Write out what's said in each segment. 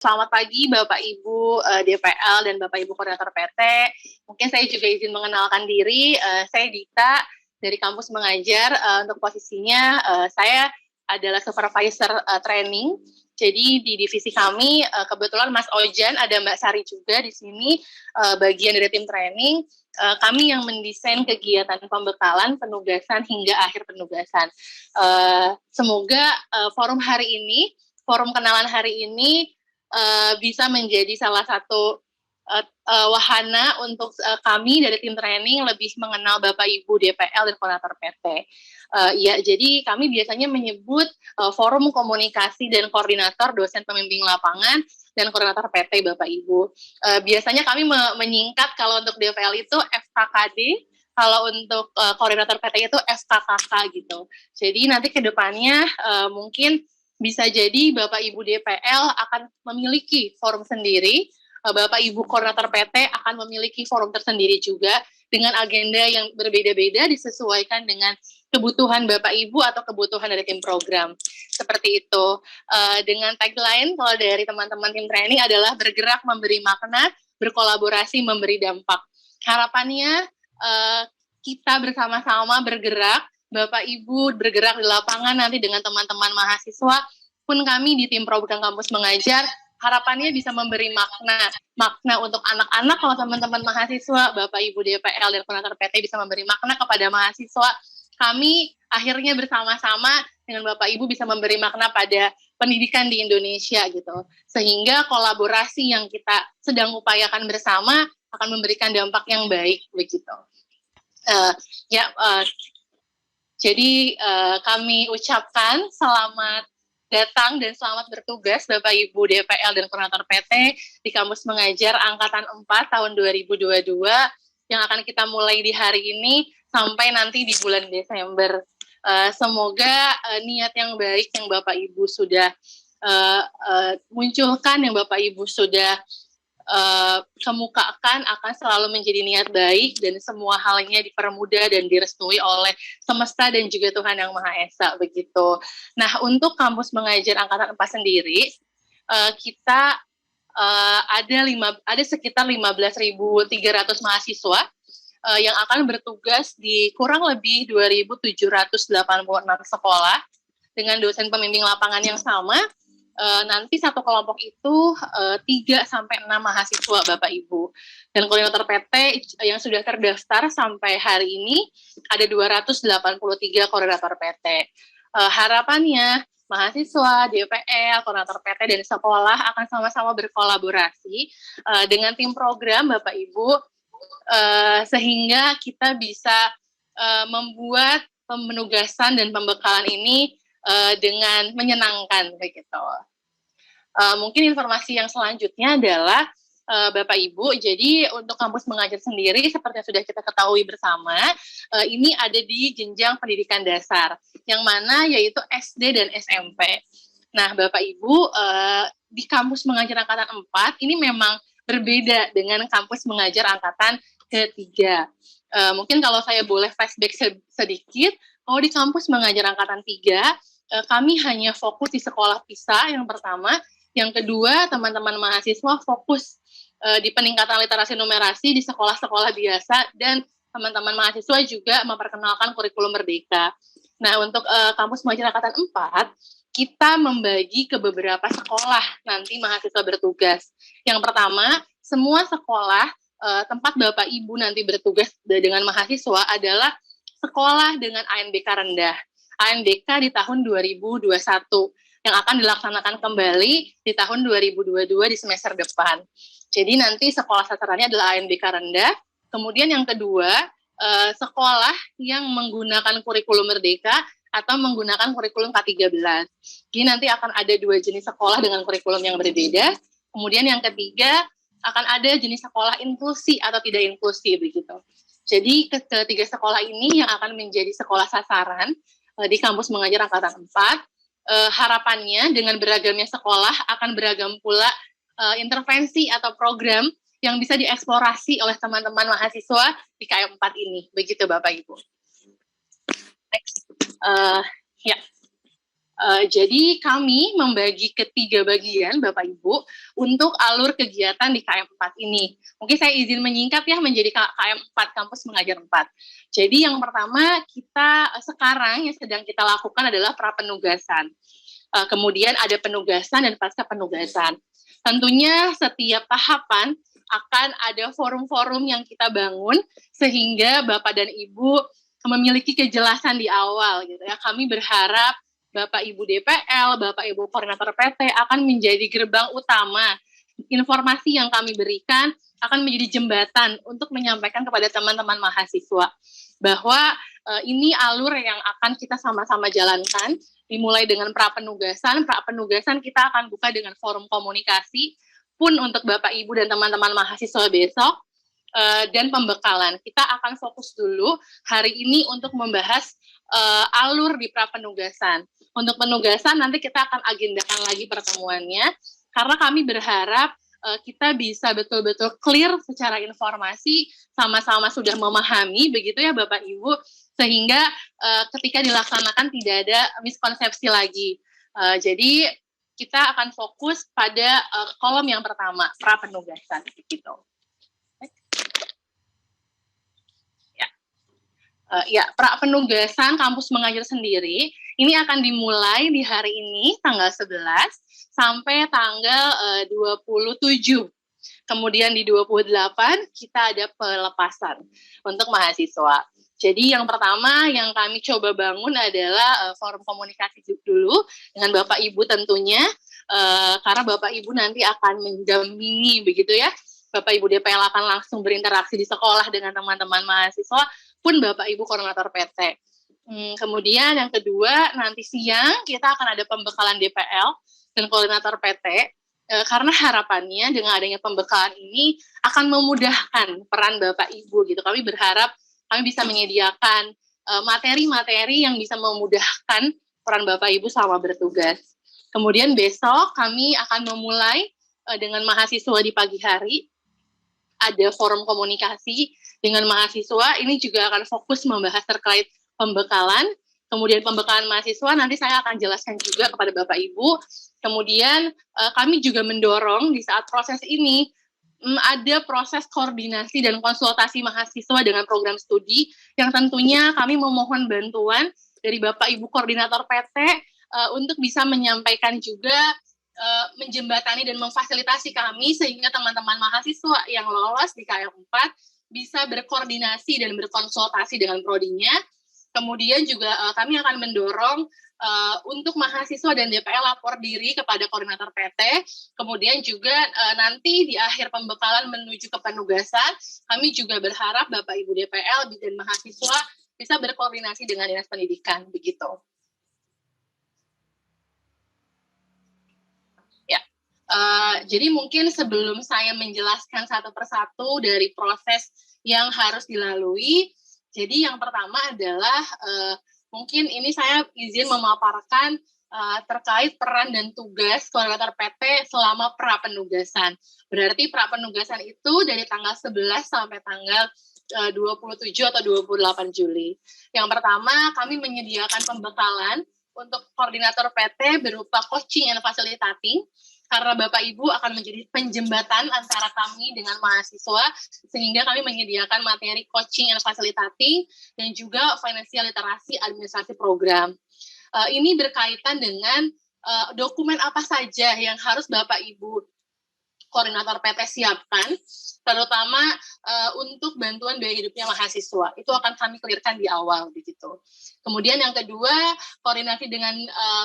Selamat pagi Bapak Ibu DPL dan Bapak Ibu Koordinator PT. Mungkin saya juga izin mengenalkan diri, saya Dita dari kampus mengajar. Untuk posisinya saya adalah supervisor training. Jadi di divisi kami kebetulan Mas Ojan, ada Mbak Sari juga di sini bagian dari tim training. Kami yang mendesain kegiatan pembekalan, penugasan hingga akhir penugasan. Semoga forum kenalan hari ini bisa menjadi salah satu wahana untuk kami dari tim training lebih mengenal Bapak Ibu DPL dan Koordinator PT. Ya, jadi kami biasanya menyebut forum komunikasi dan koordinator dosen pembimbing lapangan dan koordinator PT Bapak Ibu. Biasanya kami menyingkat kalau untuk DPL itu FKKD, kalau untuk koordinator PT itu FKKK gitu. Jadi nanti ke depannya mungkin bisa jadi Bapak Ibu DPL akan memiliki forum sendiri, Bapak Ibu Koordinator PT akan memiliki forum tersendiri juga dengan agenda yang berbeda-beda disesuaikan dengan kebutuhan Bapak Ibu atau kebutuhan dari tim program. Seperti itu. Dengan tagline kalau dari teman-teman tim training adalah bergerak memberi makna, berkolaborasi memberi dampak. Harapannya kita bersama-sama bergerak, Bapak Ibu bergerak di lapangan nanti dengan teman-teman mahasiswa, pun kami di tim program kampus mengajar, harapannya bisa memberi makna untuk anak-anak. Kalau teman-teman mahasiswa, Bapak Ibu DPL dan Koordinator PT bisa memberi makna kepada mahasiswa, kami akhirnya bersama-sama dengan Bapak Ibu bisa memberi makna pada pendidikan di Indonesia gitu. Sehingga kolaborasi yang kita sedang upayakan bersama akan memberikan dampak yang baik begitu. Jadi kami ucapkan selamat datang dan selamat bertugas Bapak Ibu DPL dan Koordinator PT di kampus mengajar Angkatan 4 tahun 2022 yang akan kita mulai di hari ini sampai nanti di bulan Desember. Semoga niat yang baik yang Bapak Ibu sudah munculkan, yang Bapak Ibu sudah kemukakan akan selalu menjadi niat baik dan semua halnya dipermudah dan direstui oleh semesta dan juga Tuhan Yang Maha Esa begitu. Nah, untuk kampus mengajar Angkatan 4 sendiri kita ada sekitar 15.300 mahasiswa yang akan bertugas di kurang lebih 2.786 sekolah dengan dosen pembimbing lapangan yang sama. Nanti satu kelompok itu 3-6 mahasiswa Bapak Ibu. Dan koordinator PT yang sudah terdaftar sampai hari ini ada 283 koordinator PT. Harapannya mahasiswa, DPL, koordinator PT dan sekolah akan sama-sama berkolaborasi dengan tim program Bapak Ibu sehingga kita bisa membuat penugasan dan pembekalan ini dengan menyenangkan begitu. Mungkin informasi yang selanjutnya adalah Bapak Ibu, jadi untuk kampus mengajar sendiri seperti yang sudah kita ketahui bersama, ini ada di jenjang pendidikan dasar, yang mana yaitu SD dan SMP. Nah Bapak Ibu, di kampus mengajar Angkatan 4 ini memang berbeda dengan kampus mengajar Angkatan ketiga. Mungkin kalau saya boleh flashback sedikit, kalau di kampus mengajar Angkatan 3, kami hanya fokus di sekolah PISA yang pertama, yang kedua teman-teman mahasiswa fokus di peningkatan literasi numerasi di sekolah-sekolah biasa, dan teman-teman mahasiswa juga memperkenalkan kurikulum merdeka. Nah, untuk kampus mengajar Angkatan 4, kita membagi ke beberapa sekolah nanti mahasiswa bertugas. Yang pertama, semua sekolah tempat Bapak Ibu nanti bertugas dengan mahasiswa adalah sekolah dengan ANBK rendah. ANBK di tahun 2021 yang akan dilaksanakan kembali di tahun 2022 di semester depan. Jadi nanti sekolah sasarannya adalah ANBK rendah. Kemudian yang kedua, sekolah yang menggunakan kurikulum merdeka atau menggunakan kurikulum K13. Jadi nanti akan ada 2 jenis sekolah dengan kurikulum yang berbeda. Kemudian yang ketiga, akan ada jenis sekolah inklusi atau tidak inklusi begitu. Jadi ketiga sekolah ini yang akan menjadi sekolah sasaran di kampus mengajar Angkatan 4. Harapannya dengan beragamnya sekolah akan beragam pula intervensi atau program yang bisa dieksplorasi oleh teman-teman mahasiswa di KM4 ini. Begitu Bapak Ibu. Next. Jadi kami membagi ke 3 bagian Bapak Ibu untuk alur kegiatan di KM4 ini. Mungkin saya izin menyingkat ya menjadi KM4, Kampus Mengajar 4. Jadi yang pertama kita sekarang yang sedang kita lakukan adalah prapenugasan. Kemudian ada penugasan dan pasca penugasan. Tentunya setiap tahapan akan ada forum-forum yang kita bangun sehingga Bapak dan Ibu memiliki kejelasan di awal gitu ya. Kami berharap Bapak Ibu DPL, Bapak Ibu Koordinator PT akan menjadi gerbang utama. Informasi yang kami berikan akan menjadi jembatan untuk menyampaikan kepada teman-teman mahasiswa bahwa ini alur yang akan kita sama-sama jalankan, dimulai dengan prapenugasan kita akan buka dengan forum komunikasi pun untuk Bapak Ibu dan teman-teman mahasiswa besok, dan pembekalan. Kita akan fokus dulu hari ini untuk membahas alur di prapenugasan. Untuk penugasan nanti kita akan agendakan lagi pertemuannya, karena kami berharap kita bisa betul-betul clear secara informasi, sama-sama sudah memahami, begitu ya Bapak Ibu, sehingga ketika dilaksanakan tidak ada miskonsepsi lagi. Jadi kita akan fokus pada kolom yang pertama, prapenugasan, gitu. Ya, prapenugasan Kampus Mengajar sendiri ini akan dimulai di hari ini tanggal 11 sampai tanggal 27. Kemudian di 28 kita ada pelepasan untuk mahasiswa. Jadi yang pertama yang kami coba bangun adalah forum komunikasi dulu dengan Bapak Ibu tentunya, karena Bapak Ibu nanti akan mendampingi begitu ya. Bapak Ibu DPL akan langsung berinteraksi di sekolah dengan teman-teman mahasiswa, pun Bapak Ibu Koordinator PT. Kemudian yang kedua, nanti siang kita akan ada pembekalan DPL dan Koordinator PT, karena harapannya dengan adanya pembekalan ini akan memudahkan peran Bapak Ibu gitu. Kami berharap kami bisa menyediakan materi-materi yang bisa memudahkan peran Bapak Ibu selama bertugas. Kemudian besok kami akan memulai dengan mahasiswa di pagi hari, ada forum komunikasi dengan mahasiswa, ini juga akan fokus membahas terkait pembekalan. Kemudian pembekalan mahasiswa nanti saya akan jelaskan juga kepada Bapak Ibu. Kemudian kami juga mendorong di saat proses ini ada proses koordinasi dan konsultasi mahasiswa dengan program studi yang tentunya kami memohon bantuan dari Bapak Ibu Koordinator PT untuk bisa menyampaikan juga menjembatani dan memfasilitasi kami sehingga teman-teman mahasiswa yang lolos di KM4 bisa berkoordinasi dan berkonsultasi dengan prodinya. Kemudian juga kami akan mendorong untuk mahasiswa dan DPL lapor diri kepada koordinator PT. Kemudian juga nanti di akhir pembekalan menuju ke penugasan, kami juga berharap Bapak Ibu DPL dan mahasiswa bisa berkoordinasi dengan Dinas Pendidikan, begitu. Ya, jadi mungkin sebelum saya menjelaskan satu persatu dari proses yang harus dilalui, jadi yang pertama adalah mungkin ini saya izin memaparkan terkait peran dan tugas koordinator PT selama prapenugasan. Berarti prapenugasan itu dari tanggal 11 sampai tanggal 27 atau 28 Juli. Yang pertama, kami menyediakan pembekalan untuk koordinator PT berupa coaching and facilitating, karena Bapak Ibu akan menjadi penjembatan antara kami dengan mahasiswa, sehingga kami menyediakan materi coaching and facilitating, dan juga financial literasi administrasi program. Ini berkaitan dengan dokumen apa saja yang harus Bapak Ibu Koordinator PT siapkan, terutama untuk bantuan biaya hidupnya mahasiswa. Itu akan kami clearkan di awal, begitu. Kemudian yang kedua, koordinasi dengan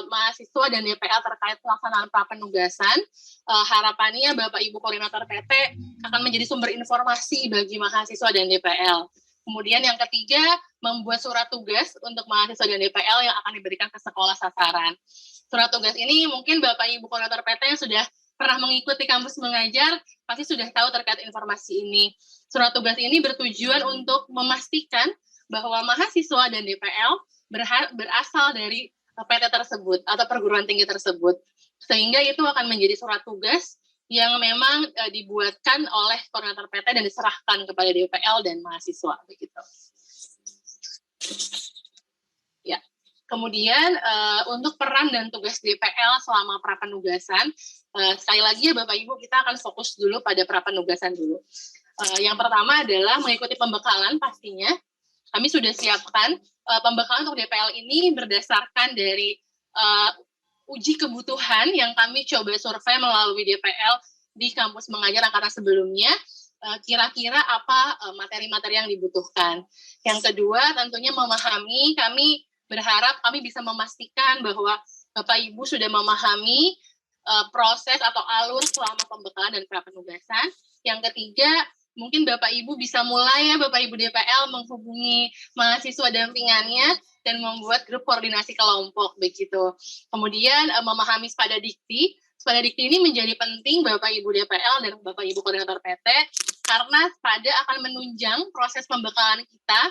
mahasiswa dan DPL terkait pelaksanaan prapenugasan. Harapannya Bapak Ibu Koordinator PT akan menjadi sumber informasi bagi mahasiswa dan DPL. Kemudian yang ketiga, membuat surat tugas untuk mahasiswa dan DPL yang akan diberikan ke sekolah sasaran. Surat tugas ini mungkin Bapak Ibu Koordinator PT yang sudah pernah mengikuti Kampus Mengajar pasti sudah tahu terkait informasi ini. Surat tugas ini bertujuan untuk memastikan bahwa mahasiswa dan DPL berasal dari PT tersebut atau perguruan tinggi tersebut, sehingga itu akan menjadi surat tugas yang memang dibuatkan oleh koordinator PT dan diserahkan kepada DPL dan mahasiswa, begitu. Ya. Kemudian untuk peran dan tugas DPL selama prapenugasan, sekali lagi ya Bapak Ibu, kita akan fokus dulu pada prapenugasan dulu. Yang pertama adalah mengikuti pembekalan pastinya. Kami sudah siapkan pembekalan untuk DPL ini berdasarkan dari uji kebutuhan yang kami coba survei melalui DPL di kampus mengajar angkatan sebelumnya. Kira-kira apa materi-materi yang dibutuhkan. Yang kedua tentunya memahami, kami berharap kami bisa memastikan bahwa Bapak Ibu sudah memahami proses atau alur selama pembekalan dan prapenugasan. Yang ketiga, mungkin Bapak Ibu bisa mulai ya Bapak Ibu DPL menghubungi mahasiswa dampingannya dan membuat grup koordinasi kelompok begitu. Kemudian memahami Spada Dikti. Spada Dikti ini menjadi penting Bapak Ibu DPL dan Bapak Ibu Koordinator PT karena Spada akan menunjang proses pembekalan kita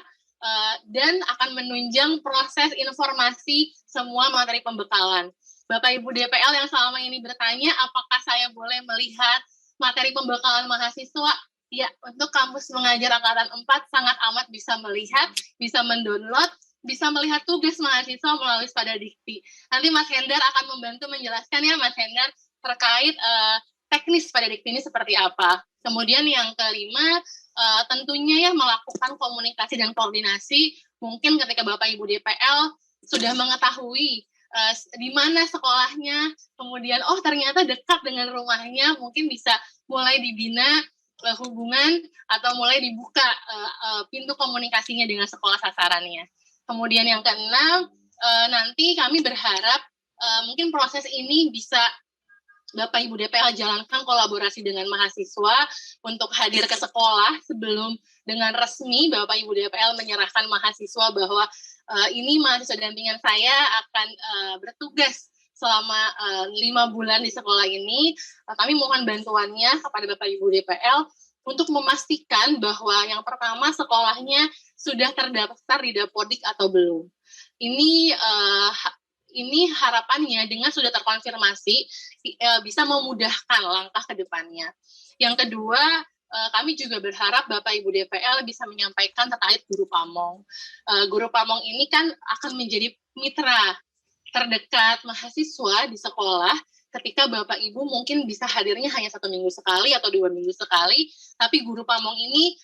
dan akan menunjang proses informasi semua materi pembekalan. Bapak Ibu DPL yang selama ini bertanya apakah saya boleh melihat materi pembekalan mahasiswa? Ya, untuk kampus mengajar angkatan 4 sangat amat bisa melihat, bisa mendownload, bisa melihat tugas mahasiswa melalui Spada Dikti. Nanti Mas Hendar akan membantu menjelaskan ya Mas Hendar terkait teknis Spada Dikti ini seperti apa. Kemudian yang kelima, tentunya ya melakukan komunikasi dan koordinasi. Mungkin ketika Bapak Ibu DPL sudah mengetahui di mana sekolahnya, kemudian ternyata dekat dengan rumahnya, mungkin bisa mulai dibina hubungan atau mulai dibuka pintu komunikasinya dengan sekolah sasarannya. Kemudian yang keenam, nanti kami berharap mungkin proses ini bisa Bapak Ibu DPL jalankan kolaborasi dengan mahasiswa untuk hadir ke sekolah sebelum dengan resmi Bapak Ibu DPL menyerahkan mahasiswa bahwa ini mahasiswa dampingan saya akan bertugas selama 5 bulan di sekolah ini. Kami mohon bantuannya kepada Bapak Ibu DPL untuk memastikan bahwa yang pertama sekolahnya sudah terdaftar di Dapodik atau belum. Ini harapannya dengan sudah terkonfirmasi bisa memudahkan langkah ke depannya. Yang kedua, kami juga berharap Bapak Ibu DPL bisa menyampaikan terkait guru pamong. Guru pamong ini kan akan menjadi mitra terdekat mahasiswa di sekolah ketika Bapak Ibu mungkin bisa hadirnya hanya 1 minggu sekali atau 2 minggu sekali, tapi guru pamong ini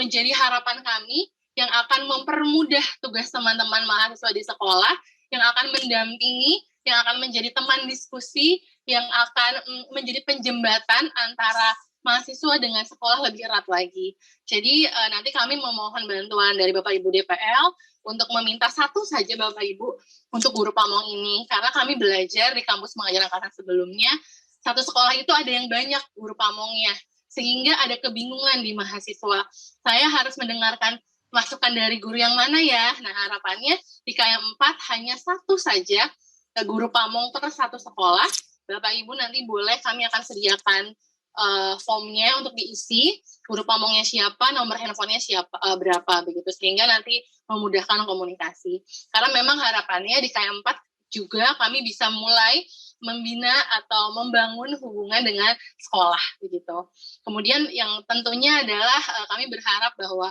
menjadi harapan kami yang akan mempermudah tugas teman-teman mahasiswa di sekolah, yang akan mendampingi, yang akan menjadi teman diskusi, yang akan menjadi penjembatan antara mahasiswa dengan sekolah lebih erat lagi. Jadi nanti kami memohon bantuan dari Bapak Ibu DPL untuk meminta satu saja Bapak Ibu untuk guru pamong ini. Karena kami belajar di kampus mengajar angkatan sebelumnya, satu sekolah itu ada yang banyak guru pamongnya. Sehingga ada kebingungan di mahasiswa. Saya harus mendengarkan masukan dari guru yang mana ya? Nah harapannya di KM 4 hanya satu saja guru pamong per satu sekolah. Bapak Ibu nanti boleh kami akan sediakan formnya untuk diisi, guru pamongnya siapa, nomor handphonenya siapa, berapa begitu, sehingga nanti memudahkan komunikasi. Karena memang harapannya di KM 4 juga kami bisa mulai membina atau membangun hubungan dengan sekolah begitu. Kemudian yang tentunya adalah kami berharap bahwa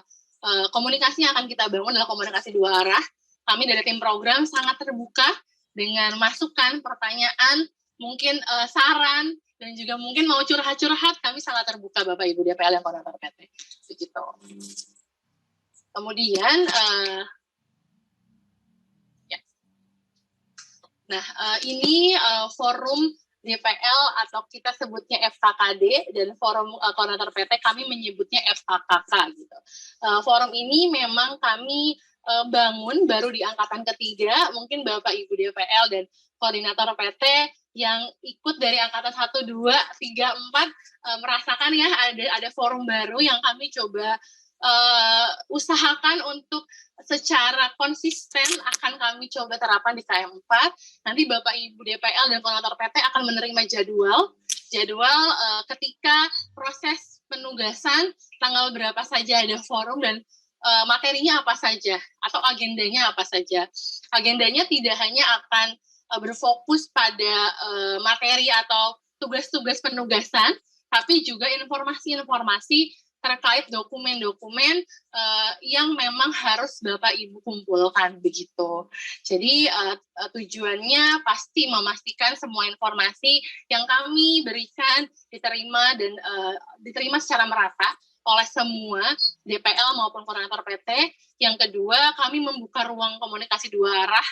komunikasi yang akan kita bangun adalah komunikasi 2 arah. Kami dari tim program sangat terbuka dengan masukan, pertanyaan, mungkin saran, dan juga mungkin mau curhat-curhat, kami sangat terbuka Bapak Ibu DPL yang koordinator PT. Begitu. Kemudian, ini forum DPL atau kita sebutnya FKKD, dan forum koordinator PT kami menyebutnya FKKK. Gitu. Forum ini memang kami bangun baru di angkatan ketiga, mungkin Bapak Ibu DPL dan koordinator PT yang ikut dari angkatan 1, 2, 3, 4 merasakan ya ada forum baru yang kami coba usahakan untuk secara konsisten akan kami coba terapkan di KM 4. Nanti Bapak Ibu DPL dan koordinator PT akan menerima jadwal ketika proses penugasan tanggal berapa saja ada forum dan materinya apa saja atau agendanya apa saja. Agendanya tidak hanya akan berfokus pada materi atau tugas-tugas penugasan, tapi juga informasi-informasi terkait dokumen-dokumen yang memang harus Bapak Ibu kumpulkan begitu. Jadi tujuannya pasti memastikan semua informasi yang kami berikan diterima dan diterima secara merata oleh semua DPL maupun koordinator PT. Yang kedua, kami membuka ruang komunikasi dua arah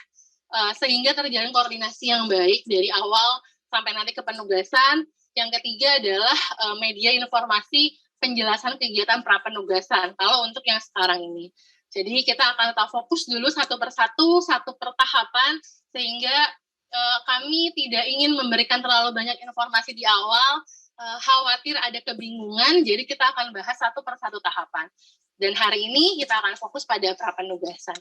sehingga terjalin koordinasi yang baik dari awal sampai nanti ke penugasan. Yang ketiga adalah media informasi penjelasan kegiatan prapenugasan kalau untuk yang sekarang ini. Jadi kita akan tetap fokus dulu satu persatu, satu per tahapan, sehingga kami tidak ingin memberikan terlalu banyak informasi di awal, khawatir ada kebingungan, jadi kita akan bahas satu per satu tahapan. Dan hari ini kita akan fokus pada prapenugasan.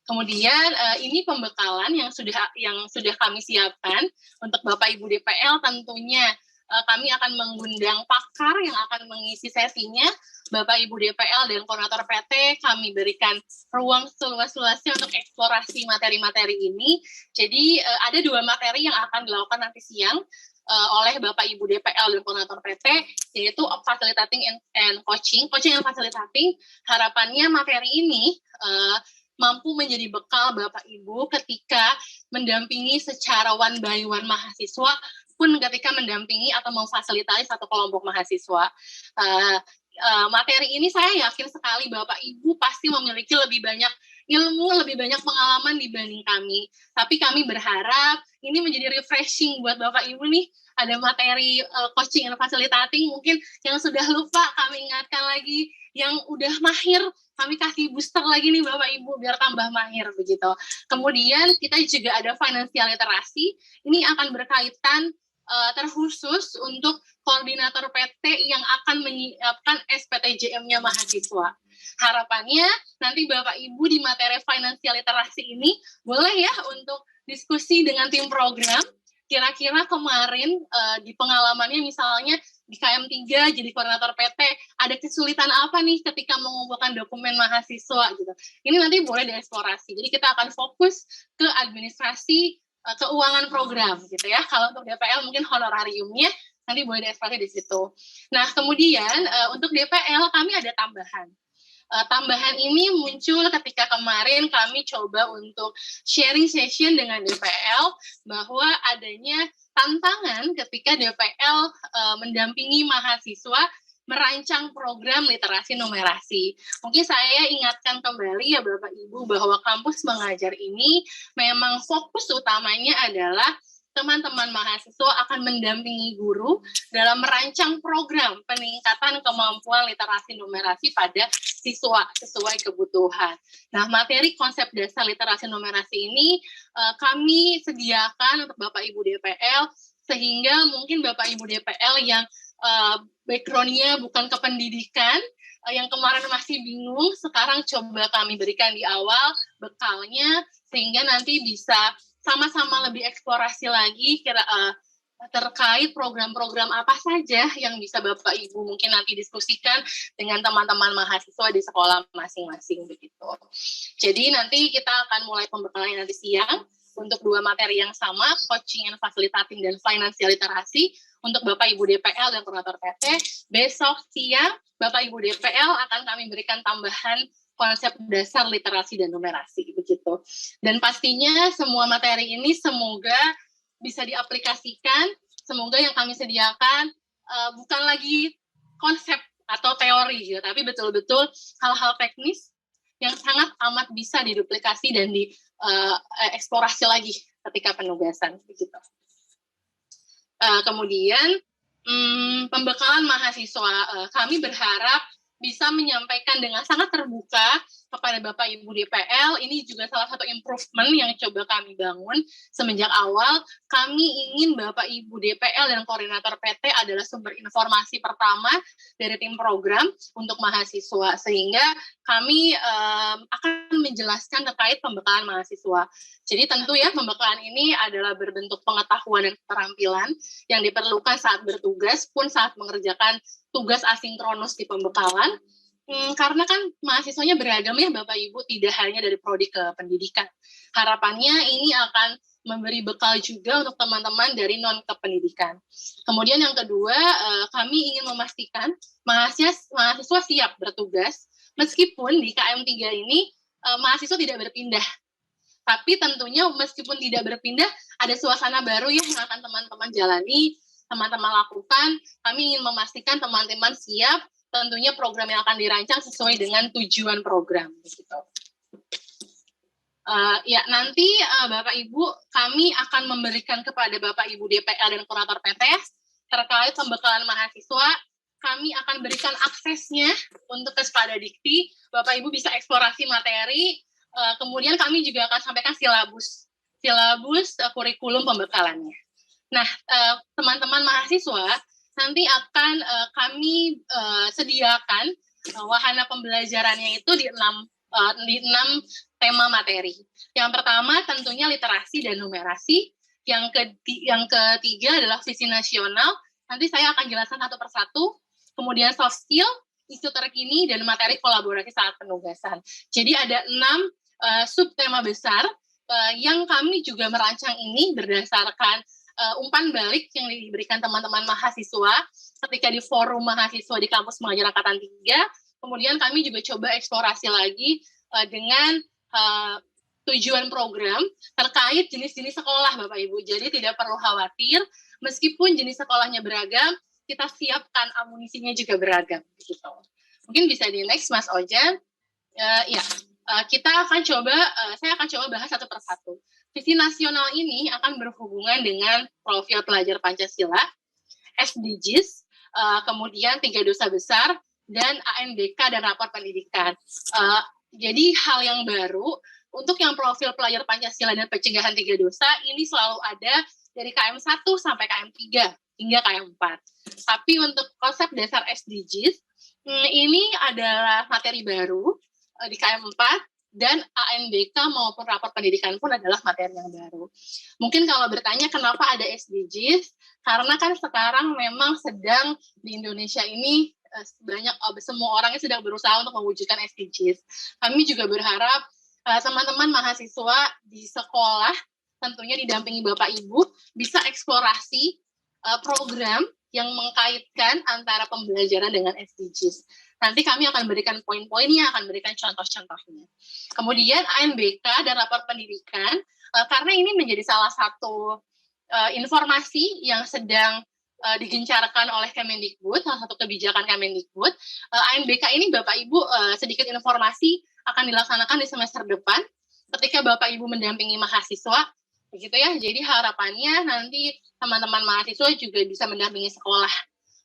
Kemudian ini pembekalan yang sudah kami siapkan untuk Bapak Ibu DPL. Tentunya kami akan mengundang pakar yang akan mengisi sesinya. Bapak Ibu DPL dan koordinator PT kami berikan ruang seluas-luasnya untuk eksplorasi materi-materi ini. Jadi ada 2 materi yang akan dilakukan nanti siang oleh Bapak Ibu DPL dan koordinator PT, yaitu facilitating and coaching and facilitating. Harapannya materi ini mampu menjadi bekal Bapak Ibu ketika mendampingi secara one by one mahasiswa, pun ketika mendampingi atau memfasilitasi satu kelompok mahasiswa. Materi ini saya yakin sekali Bapak Ibu pasti memiliki lebih banyak ilmu, lebih banyak pengalaman dibanding kami. Tapi kami berharap ini menjadi refreshing buat Bapak Ibu nih. Ada materi coaching and facilitating, mungkin yang sudah lupa kami ingatkan lagi, yang udah mahir kami kasih booster lagi nih Bapak Ibu biar tambah mahir begitu. Kemudian kita juga ada financial literasi, ini akan berkaitan terkhusus untuk koordinator PT yang akan menyiapkan SPTJM-nya mahasiswa. Harapannya nanti Bapak Ibu di materi financial literasi ini boleh ya untuk diskusi dengan tim program. Kira-kira kemarin di pengalamannya misalnya di KM3 jadi koordinator PT ada kesulitan apa nih ketika mengumpulkan dokumen mahasiswa gitu. Ini nanti boleh dieksplorasi. Jadi kita akan fokus ke administrasi keuangan program gitu ya. Kalau untuk DPL mungkin honorariumnya nanti boleh dieksplorasi di situ. Nah, kemudian untuk DPL kami ada tambahan. Tambahan ini muncul ketika kemarin kami coba untuk sharing session dengan DPL bahwa adanya tantangan ketika DPL mendampingi mahasiswa merancang program literasi numerasi. Mungkin saya ingatkan kembali ya Bapak Ibu bahwa kampus mengajar ini memang fokus utamanya adalah teman-teman mahasiswa akan mendampingi guru dalam merancang program peningkatan kemampuan literasi numerasi pada siswa sesuai kebutuhan. Nah, materi konsep dasar literasi numerasi ini kami sediakan untuk Bapak Ibu DPL, sehingga mungkin Bapak Ibu DPL yang background-nya bukan kependidikan, yang kemarin masih bingung, sekarang coba kami berikan di awal bekalnya, sehingga nanti bisa sama-sama lebih eksplorasi lagi terkait program-program apa saja yang bisa Bapak Ibu mungkin nanti diskusikan dengan teman-teman mahasiswa di sekolah masing-masing begitu. Jadi nanti kita akan mulai pembekalan nanti siang untuk 2 materi yang sama, coaching and facilitating dan financial literasi untuk Bapak Ibu DPL dan koordinator PT. Besok siang Bapak Ibu DPL akan kami berikan tambahan konsep dasar literasi dan numerasi begitu. Dan pastinya semua materi ini semoga bisa diaplikasikan, semoga yang kami sediakan bukan lagi konsep atau teori gitu, tapi betul-betul hal-hal teknis yang sangat amat bisa diduplikasi dan dieksplorasi lagi ketika penugasan begitu. Kemudian pembekalan mahasiswa kami berharap bisa menyampaikan dengan sangat terbuka kepada Bapak Ibu DPL. Ini juga salah satu improvement yang coba kami bangun semenjak awal. Kami ingin Bapak Ibu DPL dan koordinator PT adalah sumber informasi pertama dari tim program untuk mahasiswa, sehingga kami akan menjelaskan terkait pembekalan mahasiswa. Jadi tentu ya pembekalan ini adalah berbentuk pengetahuan dan keterampilan yang diperlukan saat bertugas pun saat mengerjakan tugas asinkronus di pembekalan, karena kan mahasiswanya beragam ya Bapak Ibu, tidak hanya dari prodi ke pendidikan. Harapannya ini akan memberi bekal juga untuk teman-teman dari non-kependidikan. Kemudian yang kedua, kami ingin memastikan mahasiswa siap bertugas, meskipun di KM3 ini mahasiswa tidak berpindah. Tapi tentunya meskipun tidak berpindah, ada suasana baru yang akan teman-teman jalani, teman-teman lakukan. Kami ingin memastikan teman-teman siap, tentunya program yang akan dirancang sesuai dengan tujuan program. Gitu. Ya, nanti Bapak Ibu, kami akan memberikan kepada Bapak Ibu DPL dan kurator PTS terkait pembekalan mahasiswa. Kami akan berikan aksesnya untuk ke Spada Dikti. Bapak Ibu bisa eksplorasi materi. Kemudian kami juga akan sampaikan silabus kurikulum pembekalannya. Nah, teman-teman mahasiswa nanti akan kami sediakan wahana pembelajarannya itu di enam tema materi. Yang pertama tentunya literasi dan numerasi. Yang ketiga adalah visi nasional. Nanti saya akan jelaskan satu persatu. Kemudian soft skill, isu terkini, dan materi kolaborasi saat penugasan. Jadi ada 6 subtema besar yang kami juga merancang ini berdasarkan umpan balik yang diberikan teman-teman mahasiswa ketika di forum mahasiswa di kampus mengajar angkatan 3. Kemudian kami juga coba eksplorasi lagi dengan tujuan program terkait jenis-jenis sekolah, Bapak Ibu. Jadi tidak perlu khawatir, meskipun jenis sekolahnya beragam, kita siapkan amunisinya juga beragam. Gitu. Mungkin bisa di next, Mas Ojan. Kita akan saya akan coba bahas satu persatu. Visi nasional ini akan berhubungan dengan profil pelajar Pancasila, SDGs, kemudian 3 dosa besar, dan ANBK dan rapor pendidikan. Jadi hal yang baru, untuk yang profil pelajar Pancasila dan pencegahan 3 dosa, ini selalu ada dari KM1 sampai KM3, hingga KM4. Tapi untuk konsep dasar SDGs, ini adalah materi baru, di KM4, dan ANBK maupun rapor pendidikan pun adalah materi yang baru. Mungkin kalau bertanya kenapa ada SDGs, karena kan sekarang memang sedang di Indonesia ini semua orangnya sedang berusaha untuk mewujudkan SDGs. Kami juga berharap teman-teman mahasiswa di sekolah, tentunya didampingi Bapak Ibu, bisa eksplorasi program yang mengkaitkan antara pembelajaran dengan SDGs. Nanti kami akan berikan poin-poinnya, akan berikan contoh-contohnya. Kemudian ANBK dan rapor pendidikan, karena ini menjadi salah satu informasi yang sedang digencarkan oleh Kemendikbud, salah satu kebijakan Kemendikbud. ANBK ini Bapak Ibu sedikit informasi akan dilaksanakan di semester depan, ketika Bapak Ibu mendampingi mahasiswa, begitu ya. Jadi harapannya nanti teman-teman mahasiswa juga bisa mendampingi sekolah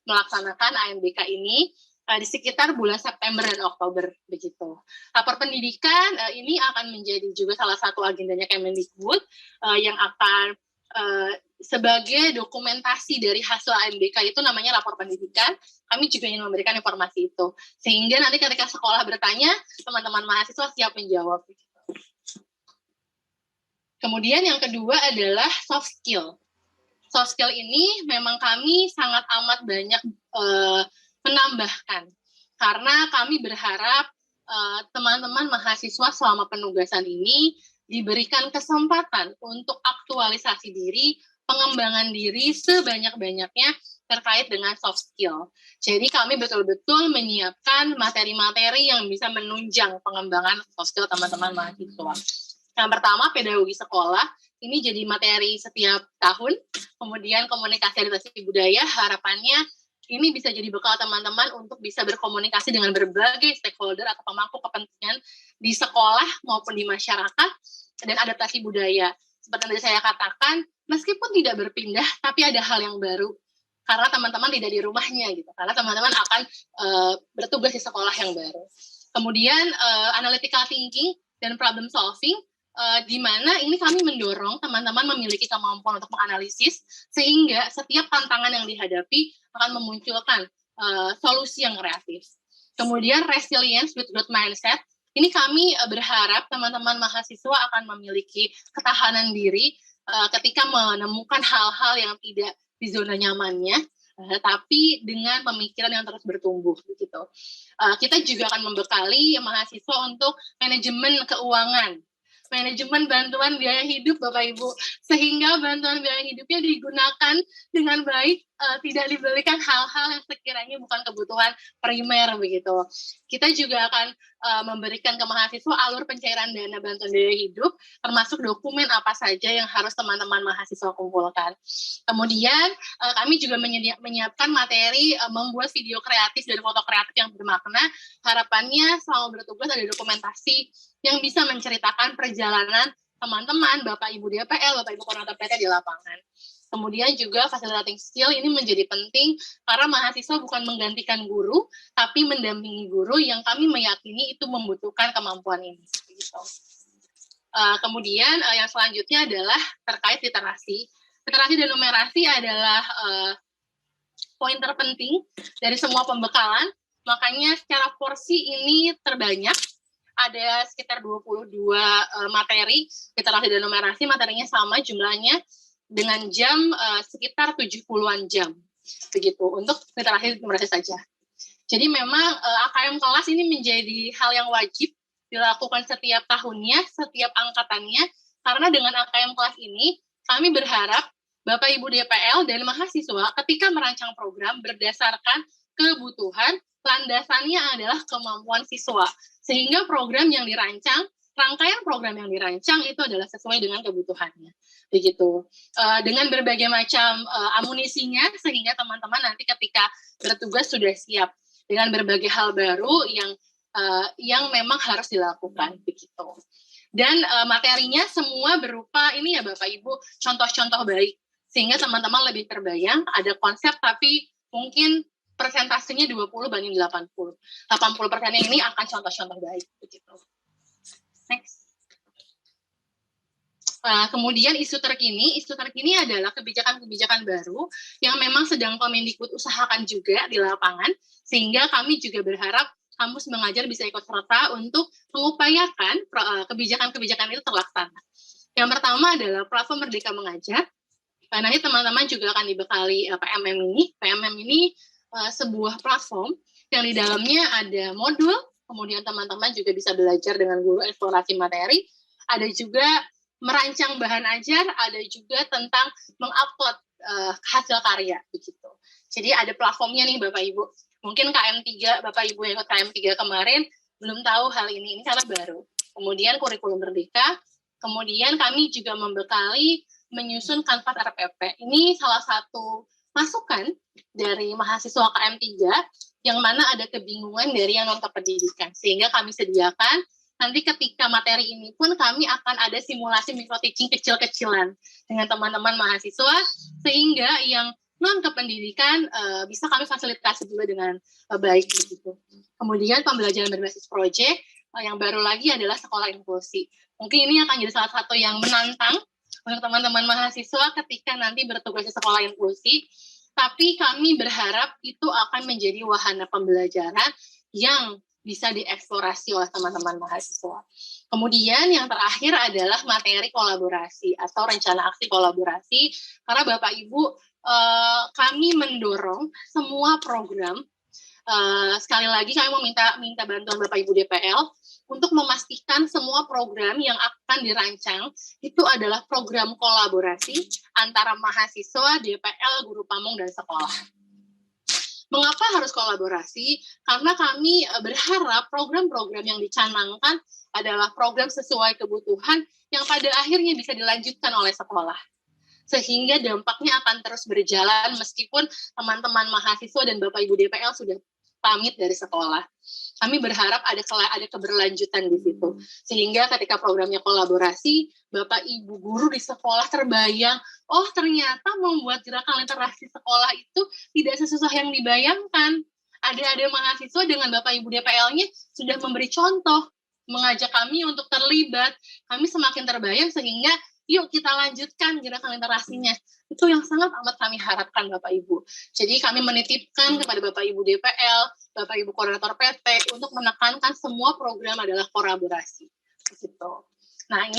melaksanakan ANBK ini di sekitar bulan September dan Oktober, begitu. Rapor pendidikan ini akan menjadi juga salah satu agendanya Kemendikbud yang akan sebagai dokumentasi dari hasil ANBK itu namanya rapor pendidikan. Kami juga ingin memberikan informasi itu, sehingga nanti ketika sekolah bertanya, teman-teman mahasiswa siap menjawab. Kemudian yang kedua adalah soft skill. Soft skill ini memang kami sangat amat banyak menambahkan, karena kami berharap teman-teman mahasiswa selama penugasan ini diberikan kesempatan untuk aktualisasi diri, pengembangan diri sebanyak-banyaknya terkait dengan soft skill. Jadi kami betul-betul menyiapkan materi-materi yang bisa menunjang pengembangan soft skill teman-teman mahasiswa. Yang pertama, pedagogi sekolah. Ini jadi materi setiap tahun. Kemudian komunikasi literasi budaya, harapannya ini bisa jadi bekal teman-teman untuk bisa berkomunikasi dengan berbagai stakeholder atau pemangku kepentingan di sekolah maupun di masyarakat, dan adaptasi budaya. Seperti yang saya katakan, meskipun tidak berpindah, tapi ada hal yang baru. Karena teman-teman tidak di rumahnya, gitu. Karena teman-teman akan bertugas di sekolah yang baru. Kemudian, analytical thinking dan problem solving, di mana ini kami mendorong teman-teman memiliki kemampuan untuk menganalisis, sehingga setiap tantangan yang dihadapi akan memunculkan solusi yang kreatif. Kemudian resilience with growth mindset, ini kami berharap teman-teman mahasiswa akan memiliki ketahanan diri ketika menemukan hal-hal yang tidak di zona nyamannya, tapi dengan pemikiran yang terus bertumbuh. Begitu. Kita juga akan membekali mahasiswa untuk manajemen keuangan. manajemen bantuan biaya hidup Bapak Ibu, sehingga bantuan biaya hidupnya digunakan dengan baik, tidak dibelikan hal-hal yang sekiranya bukan kebutuhan primer begitu. Kita juga akan memberikan ke mahasiswa alur pencairan dana bantuan biaya hidup, termasuk dokumen apa saja yang harus teman-teman mahasiswa kumpulkan. Kemudian kami juga menyiapkan materi membuat video kreatif dan foto kreatif yang bermakna. Harapannya selama bertugas ada dokumentasi yang bisa menceritakan perjalanan teman-teman, Bapak Ibu DPL, Bapak Ibu koordinator PT di lapangan. Kemudian juga facilitating skill ini menjadi penting karena mahasiswa bukan menggantikan guru, tapi mendampingi guru yang kami meyakini itu membutuhkan kemampuan ini. Gitu. Kemudian yang selanjutnya adalah terkait literasi. Literasi dan numerasi adalah poin terpenting dari semua pembekalan, makanya secara porsi ini terbanyak, ada sekitar 22 materi literasi dan numerasi, materinya sama jumlahnya dengan jam sekitar 70-an jam, begitu, untuk literasi dan numerasi saja. Jadi memang AKM kelas ini menjadi hal yang wajib dilakukan setiap tahunnya, setiap angkatannya, karena dengan AKM kelas ini, kami berharap Bapak Ibu DPL dan mahasiswa ketika merancang program berdasarkan kebutuhan, landasannya adalah kemampuan siswa. Sehingga program yang dirancang, rangkaian program yang dirancang itu adalah sesuai dengan kebutuhannya. Begitu. Dengan berbagai macam amunisinya, sehingga teman-teman nanti ketika bertugas sudah siap dengan berbagai hal baru yang memang harus dilakukan. Begitu. Dan materinya semua berupa ini ya Bapak Ibu, contoh-contoh baik. Sehingga teman-teman lebih terbayang, ada konsep tapi mungkin persentasenya 20 banding 80. 80% ini akan contoh-contoh baik. Begitu. Next. Kemudian isu terkini adalah kebijakan-kebijakan baru yang memang sedang Kemendikbud usahakan juga di lapangan, sehingga kami juga berharap kampus mengajar bisa ikut serta untuk mengupayakan kebijakan-kebijakan itu terlaksana. Yang pertama adalah platform Merdeka Mengajar. Nanti teman-teman juga akan dibekali PMM ini. PMM ini sebuah platform yang di dalamnya ada modul, kemudian teman-teman juga bisa belajar dengan guru eksplorasi materi, ada juga merancang bahan ajar, ada juga tentang mengupload hasil karya, begitu. Jadi ada platformnya nih Bapak Ibu. Mungkin KM3, Bapak Ibu yang ikut KM3 kemarin belum tahu hal ini karena baru. Kemudian kurikulum Merdeka, kemudian kami juga membekali menyusun kanvas RPP. Ini salah satu masukan dari mahasiswa KM3 yang mana ada kebingungan dari yang non-kependidikan. Sehingga kami sediakan nanti ketika materi ini pun kami akan ada simulasi micro-teaching kecil-kecilan dengan teman-teman mahasiswa, sehingga yang non-kependidikan bisa kami fasilitasi juga dengan baik. Gitu. Kemudian pembelajaran berbasis proyek, yang baru lagi adalah sekolah inklusi. Mungkin ini akan jadi salah satu yang menantang untuk teman-teman mahasiswa ketika nanti bertugas di sekolah inklusi, tapi kami berharap itu akan menjadi wahana pembelajaran yang bisa dieksplorasi oleh teman-teman mahasiswa. Kemudian yang terakhir adalah materi kolaborasi atau rencana aksi kolaborasi, karena Bapak Ibu kami mendorong semua program, sekali lagi kami mau minta bantuan Bapak Ibu DPL untuk memastikan semua program yang akan dirancang itu adalah program kolaborasi antara mahasiswa, DPL, guru pamong, dan sekolah. Mengapa harus kolaborasi? Karena kami berharap program-program yang dicanangkan adalah program sesuai kebutuhan yang pada akhirnya bisa dilanjutkan oleh sekolah. Sehingga dampaknya akan terus berjalan meskipun teman-teman mahasiswa dan Bapak Ibu DPL sudah pamit dari sekolah. Kami berharap ada keberlanjutan di situ. Sehingga ketika programnya kolaborasi, Bapak Ibu guru di sekolah terbayang, oh ternyata membuat gerakan literasi sekolah itu tidak sesusah yang dibayangkan. Ada mahasiswa dengan Bapak Ibu DPL-nya sudah memberi contoh, mengajak kami untuk terlibat. Kami semakin terbayang sehingga yuk kita lanjutkan gerakan literasinya. Itu yang sangat amat kami harapkan Bapak Ibu. Jadi kami menitipkan kepada Bapak Ibu DPL, Bapak Ibu koordinator PT untuk menekankan semua program adalah kolaborasi. Gitu. Nah ini